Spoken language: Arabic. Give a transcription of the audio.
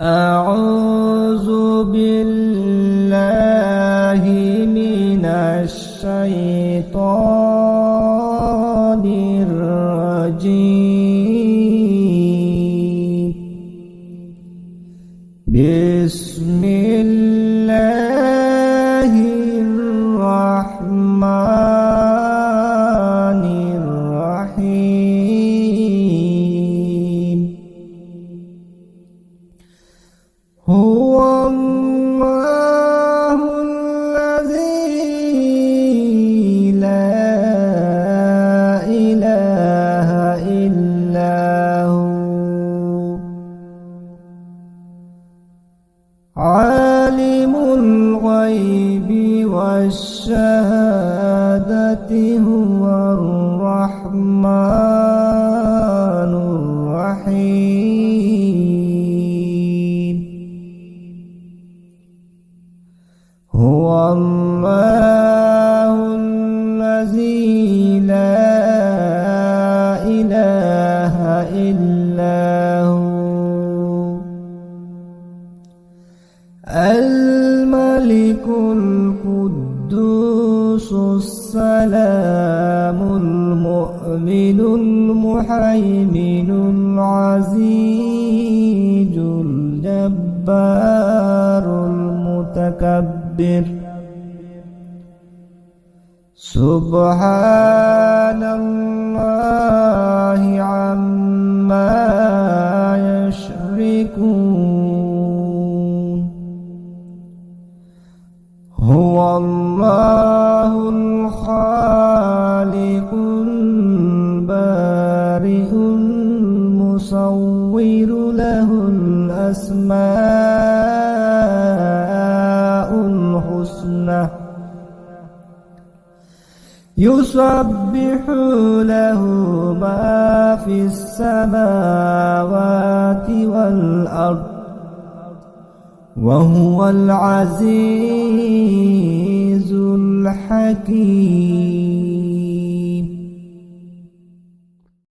أعوذ بالله من الشيطان الرجيم. بسم الله الرحمن الرحيم. هو الله الذي لا إله إلا هو عالم الغيب والشهادة هو الرحمن الرحيم. هو الله الذي لا إله إلا هو الملك القدوس السلام المؤمن المهيمن العزيز الجبار المتكبر. سبحان الله عما يشركون. هو الله الخالق البارئ المصور له الأسماء الحسنى يسبح له ما في السماوات والأرض وهو العزيز الحكيم.